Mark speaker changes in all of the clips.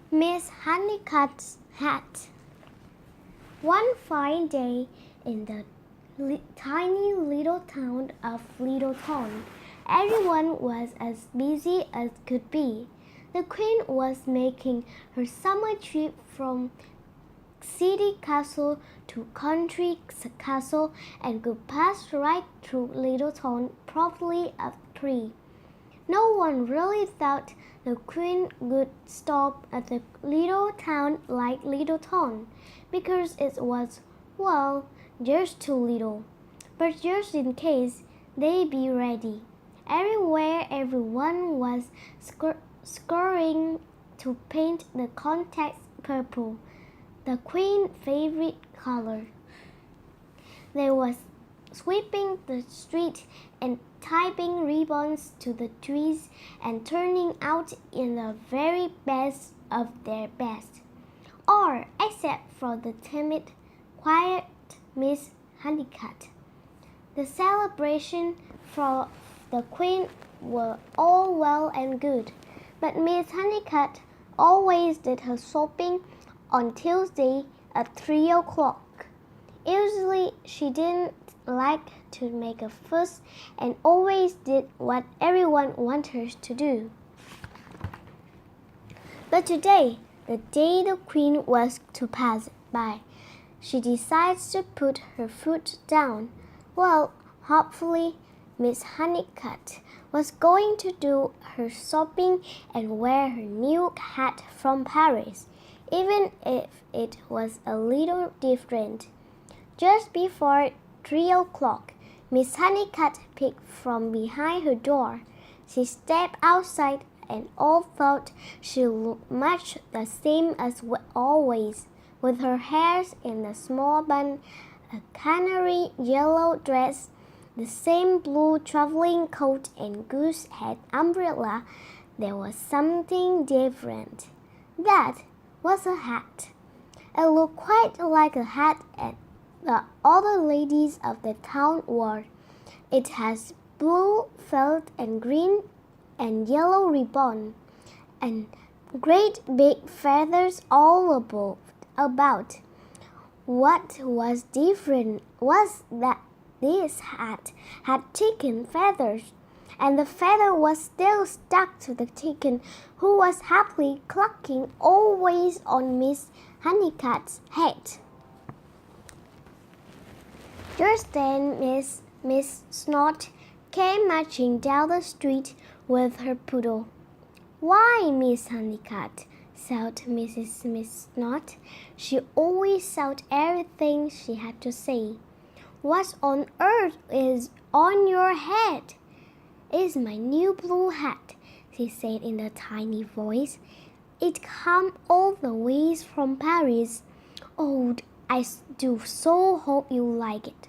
Speaker 1: Miss Hunnicutt's hat. One fine day in the tiny little town of Littleton, everyone was as busy as could be. The Queen was making her summer trip from city castle to country castle and could pass right through Littleton promptly at 3. No one really thought the Queen would stop at a little town like Littleton, because it was, well, just too little. But just in case, they'd be ready. Everywhere everyone was scurrying to paint the contacts purple, the Queen's favorite color. They was sweeping the street and tying ribbons to the trees and turning out in the very best of their best. Or, except for the timid, quiet Miss Hunnicutt. The celebration for the Queen were all well and good, but Miss Hunnicutt always did her shopping on Tuesday at 3 o'clock. Usually she didn't like to make a fuss and always did what everyone wanted her to do. But today, the day the Queen was to pass by, she decided to put her foot down. Well, hopefully, Miss Hunnicutt was going to do her shopping and wear her new hat from Paris, even if it was a little different. Just before 3 o'clock, Miss Hunnicutt peeked from behind her door. She stepped outside and all thought she looked much the same as always, with her hair in a small bun, a canary yellow dress, the same blue traveling coat and goose-head umbrella. There was something different. That was a hat. It looked quite like a hat the other ladies of the town wore. It has blue felt and green and yellow ribbon, and great big feathers all about. What was different was that this hat had chicken feathers, and the feather was still stuck to the chicken, who was happily clucking always on Miss Hunnicutt's head. Just then Miss Snot came marching down the street with her poodle. "Why, Miss Hunnicutt," said Mrs. Miss Snot. She always said everything she had to say. "What on earth is on your head?" "It's my new blue hat," she said in a tiny voice. "It come all the way from Paris. Oh, I do so hope you like it."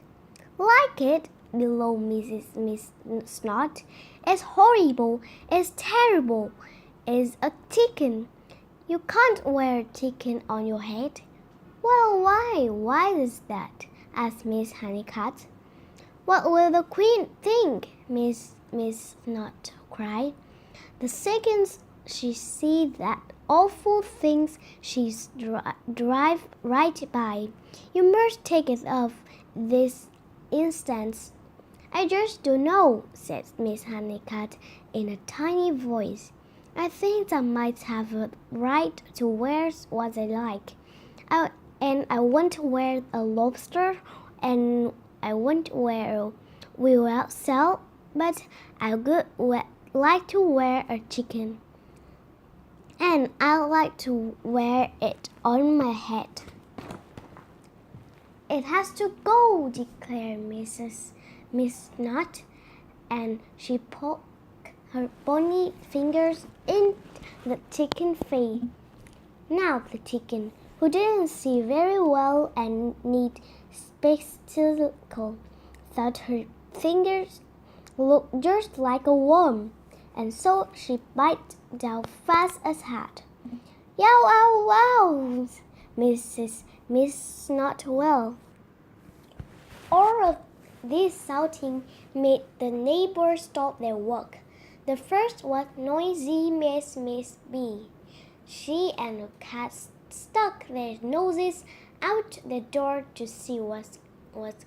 Speaker 1: "Like it?" bellowed Mrs. Miss Snot. "It's horrible. It's terrible. It's a chicken. You can't wear a chicken on your head." "Well, why? Why is that?" asked Miss Hunnicutt. "What will the Queen think?" Miss Snot cried. "The second she sees that awful things she's drive right by. You must take it off this instant." "I just don't know," said Miss Hunnicutt in a tiny voice. "I think I might have a right to wear what I like. And I won't wear a lobster, and I won't wear a whale shell, but I would like to wear a chicken. And I'd like to wear it on my head." "It has to go," declared Miss Snot, and she poked her bony fingers in the chicken's face. Now the chicken, who didn't see very well and need spectacles, thought her fingers looked just like a worm, and so she bit down fast as had. "Yow, ow, wow!" Mrs. Miss Snot well. All of this shouting made the neighbors stop their work. The first was noisy Miss B. She and the cat stuck their noses out the door to see what's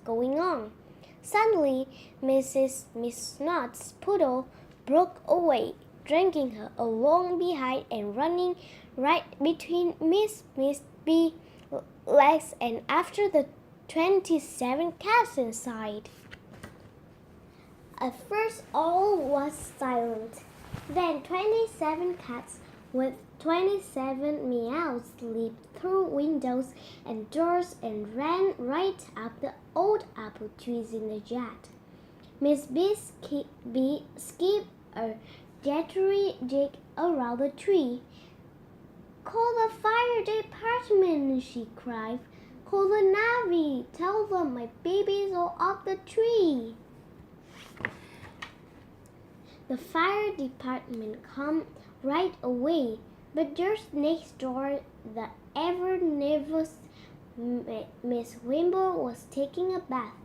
Speaker 1: going on. Suddenly, Miss Snot's poodle broke away, dragging her along behind and running right between Miss B's legs and after the 27 cats inside. At first, all was silent. Then 27 cats with 27 meows leaped through windows and doors and ran right up the old apple trees in the yard. Miss B skipped a jittery jig around the tree. "Call the fire department," she cried. "Call the Navy. Tell them my babies are up the tree." The fire department come right away, but just next door the ever-nervous Miss Wimble was taking a bath,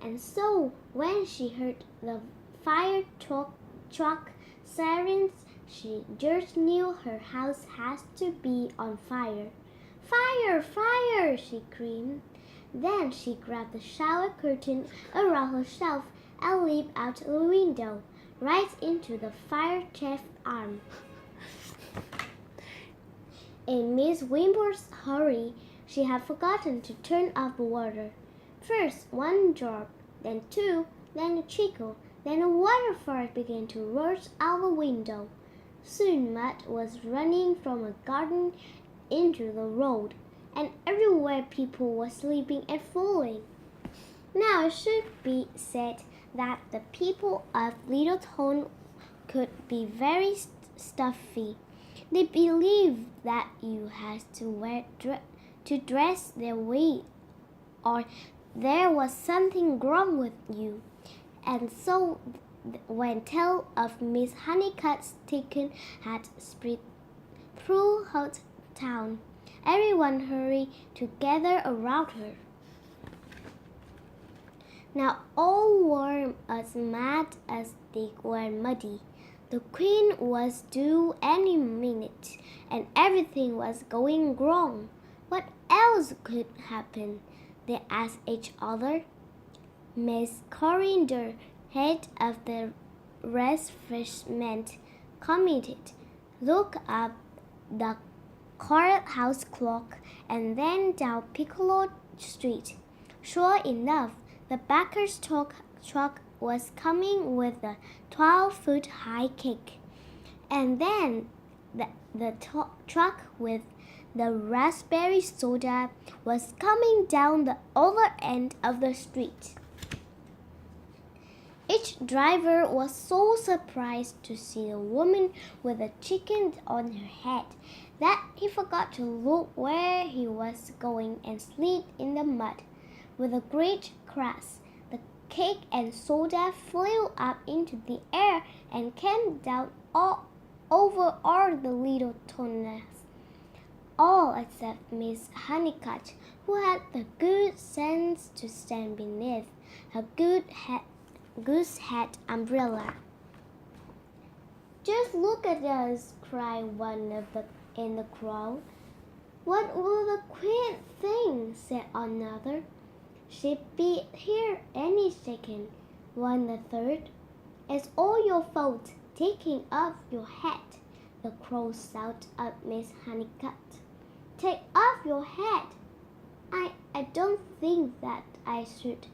Speaker 1: and so when she heard the fire truck sirens, she just knew her house has to be on fire. "Fire! Fire!" she screamed. Then she grabbed the shower curtain around herself and leaped out the window, right into the fire chief's arm. In Miss Wimble's hurry, she had forgotten to turn off the water. First one drop, then two, then a trickle, then a waterfall began to rush out the window. Soon mud was running from a garden into the road, and everywhere people were sleeping and falling. Now it should be said that the people of Little Town could be very stuffy. They believed that you had to dress their way, or there was something wrong with you. And so when tale of Miss Hunnicutt's taken had spread throughout town, everyone hurried to gather around her. Now all were as mad as they were muddy. The Queen was due any minute, and everything was going wrong. What else could happen? They asked each other. Miss Coriander, head of the refreshment committee, looked up the courthouse clock and then down Piccolo Street. Sure enough, the baker's truck was coming with a 12-foot-high cake, and then the truck with the raspberry soda was coming down the other end of the street. Each driver was so surprised to see a woman with a chicken on her head that he forgot to look where he was going and slid in the mud. With a great crash, the cake and soda flew up into the air and came down over all the little toners, all except Miss Hunnicutt, who had the good sense to stand beneath her goose-head umbrella. "Just look at us!" cried one of the in the crowd. "What will the Queen think?" said another. "She'd be here any second," one the third. "It's all your fault, taking off your hat," the crow shouted at Miss Hunnicutt. "Take off your hat? I don't think that I should,"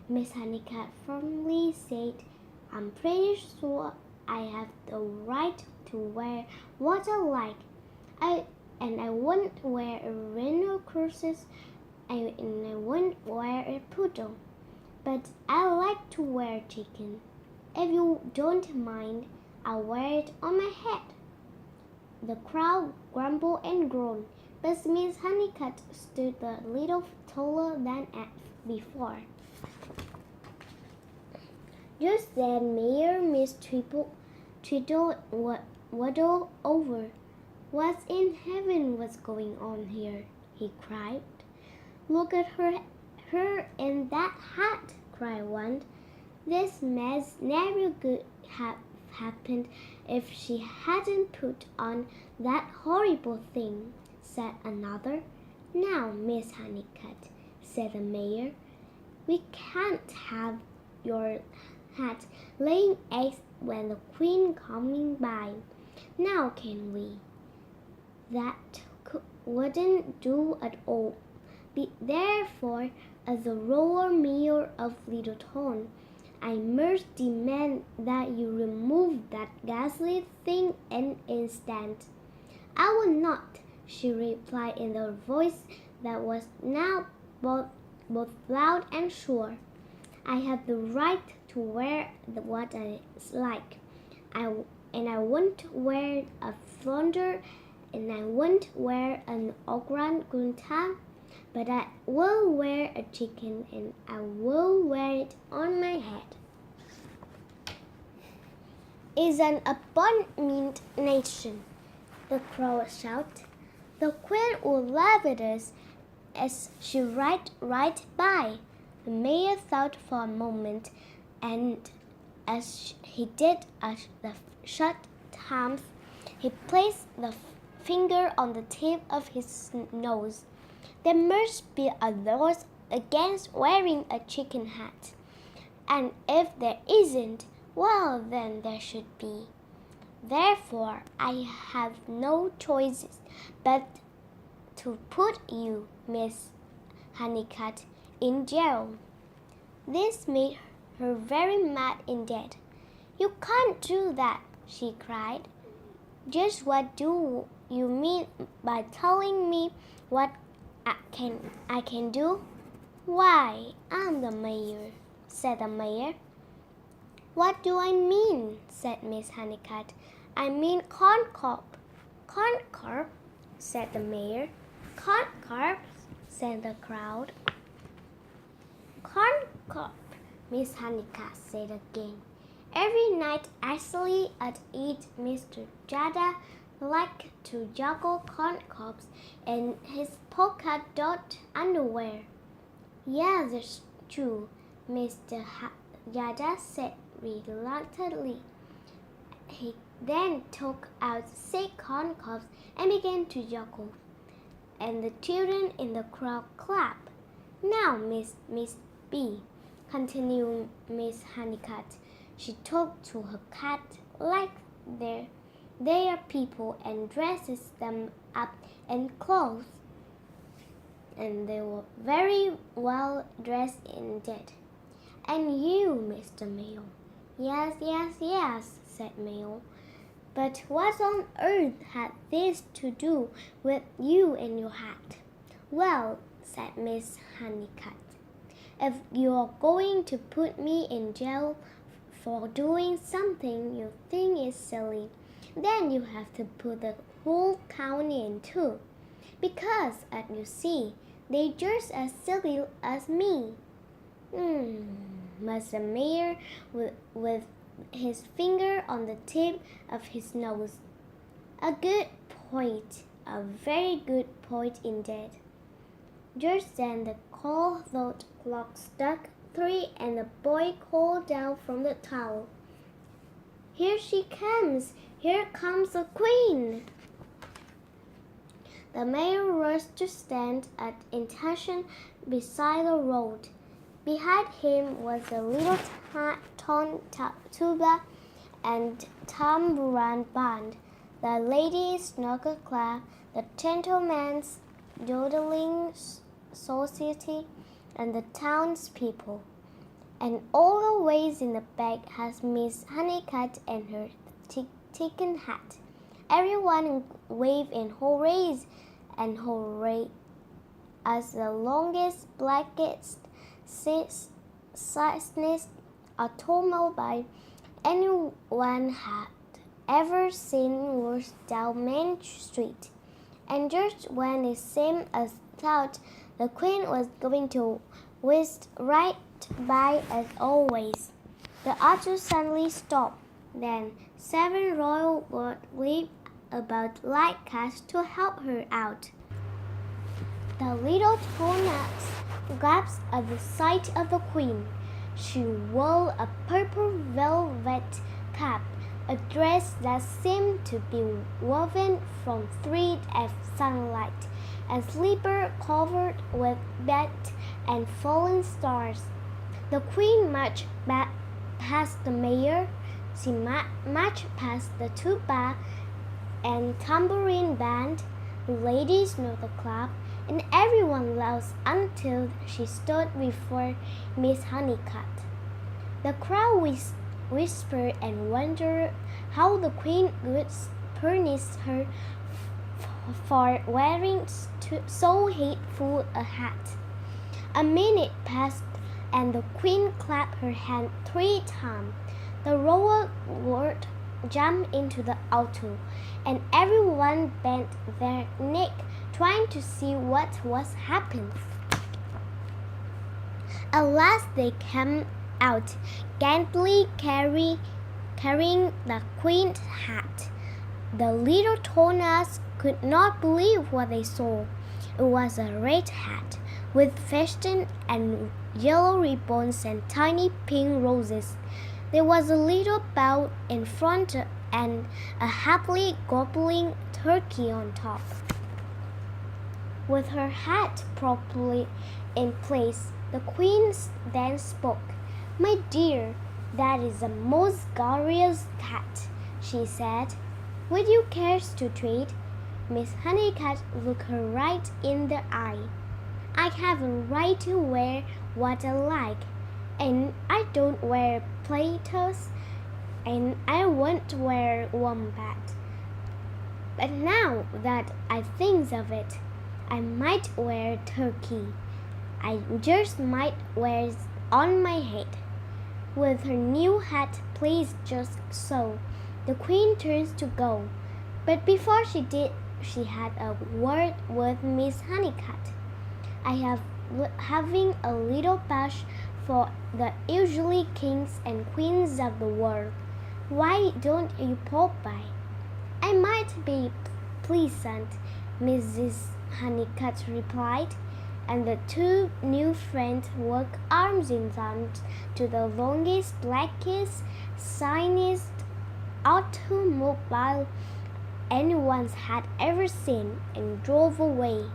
Speaker 1: Miss Hunnicutt firmly said. "I'm pretty sure I have the right to wear what I like. And I won't wear a rhinoceros and I won't wear a poodle. But I like to wear chicken. If you don't mind, I'll wear it on my head." The crowd grumbled and groaned, but Miss Hunnicutt stood a little taller than before. Just then Mayor Miss Tweedle waddled over. "What in heaven was going on here?" he cried. "Look at her in that hat," cried one. "This mess never could have happened if she hadn't put on that horrible thing, said another. Now, Miss Hunnicutt, said the mayor, we can't have your hat laying eggs when the queen coming by. Now can we? That wouldn't do at all. Therefore, as the royal mayor of Littleton, I must demand that you remove that ghastly thing an instant. I will not, she replied in a voice that was now both loud and sure. I have the right to wear what I like. And I won't wear a flounder, and I won't wear an orangutan, but I will wear a chicken, and I will wear it on my head. It's an abomination, the crow shouted. The queen will laugh at us as she rides right by. The mayor thought for a moment, and as he did the shut thumbs, he placed the finger on the tip of his nose. There must be a law against wearing a chicken hat, and if there isn't, well, then there should be. Therefore, I have no choice but to put you, Miss Hunnicutt, in jail. This made her very mad indeed. You can't do that, she cried. Just what do you mean by telling me what I can do? Why, I'm the mayor, said the mayor. What do I mean? Said Miss Hunnicutt. I mean corn cob. Corn cob, said the mayor. Corn cob, said the crowd. Corn cob, Miss Hunnicutt said again. Every night Ashley at eat Mr. Jada liked to juggle corn cobs in his polka dot underwear. Yes, it's true, Mr. Jada said reluctantly. He then took out 6 corn cobs and began to juggle, and the children in the crowd clapped. Now, Miss B, continued Miss Hunnicutt, she talked to her cat like they are people and dresses them up in clothes, and they were very well dressed indeed. And you, Mr. Mayo? Yes, yes, yes, said Mayo. But what on earth had this to do with you and your hat? Well, said Miss Hunnicutt, if you're going to put me in jail for doing something you think is silly, then you have to put the whole county in too, because, as you see, they're just as silly as me. Must the mayor with his finger on the tip of his nose. A good point, a very good point indeed. Just then the clock struck 3 and the boy called down from the tower. Here she comes! Here comes the queen! The mayor rushed to stand at attention beside the road. Behind him was a little tuba and tambourine band, the ladies' snuggle club, the gentlemen's yodeling society, and the townspeople. And all the ways in the back has Miss Hunnicutt and her chicken hat. Everyone waved in hoorays and hooray as the longest, blackest, silentest automobile anyone had ever seen was down Main Street. And just when it seemed as thought the Queen was going to whisk right by as always, the auto suddenly stopped. Then 7 royal birds leaped about like cats to help her out. The little Tonats gasped at the sight of the Queen. She wore a purple velvet cap a dress that seemed to be woven from thread of sunlight, and slippers covered with wet and fallen stars. The queen marched past the mayor. She marched past the tuba and tambourine band, the ladies of the club, and everyone else until she stood before Miss Hunnicutt. The crowd whispered and wondered how the queen would punish her for wearing so hateful a hat. A minute passed, and the queen clapped her hand 3 times. The royal lord jumped into the auto, and everyone bent their neck trying to see what was happening. At last they came out, gallantly carrying the queen's hat. The little Tonas could not believe what they saw. It was a red hat, with festoons and yellow ribbons and tiny pink roses. There was a little bowl in front and a happily gobbling turkey on top. With her hat properly in place, the queen then spoke. "My dear, that is a most glorious hat," she said. "Would you care to trade?" Miss Hunnicutt looked her right in the eye. "I have a right to wear what I like, and I don't wear platters, and I won't wear wombat. But now that I think of it, I might wear turkey. I just might wear it on my head." With her new hat placed just so, the queen turned to go. But before she did, she had a word with Miss Hunnicutt. "I have having a little bash for the usually kings and queens of the world. Why don't you pop by?" "I might be pleasant," Mrs. Hunnicutt replied, and the 2 new friends walked arms in arms to the longest, blackest, shiniest automobile anyone had ever seen and drove away.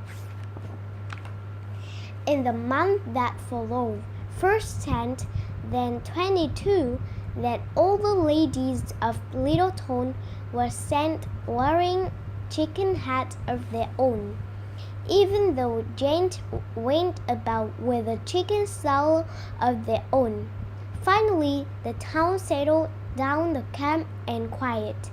Speaker 1: In the month that followed, first 10, then 22, that all the ladies of Littleton were sent wearing chicken hats of their own. Even though Jane went about with a chicken saddle of their own. Finally, the town settled down calm and quiet.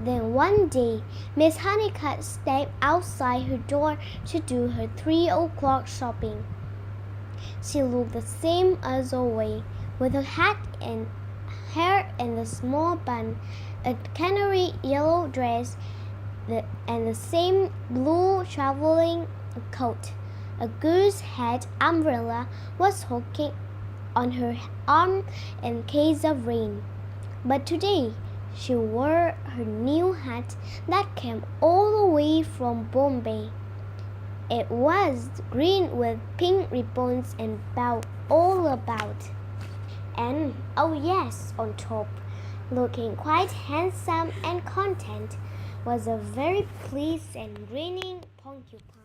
Speaker 1: Then one day, Miss Hunnicutt stepped outside her door to do her 3 o'clock shopping. She looked the same as always, with her hat and hair in a small bun, a canary yellow dress, and the same blue traveling coat. A goose head umbrella was hooking on her arm in case of rain. But today, she wore her new hat that came all the way from Bombay. It was green with pink ribbons and bow all about. And, oh yes, on top, looking quite handsome and content, was a very pleased and grinning porcupine.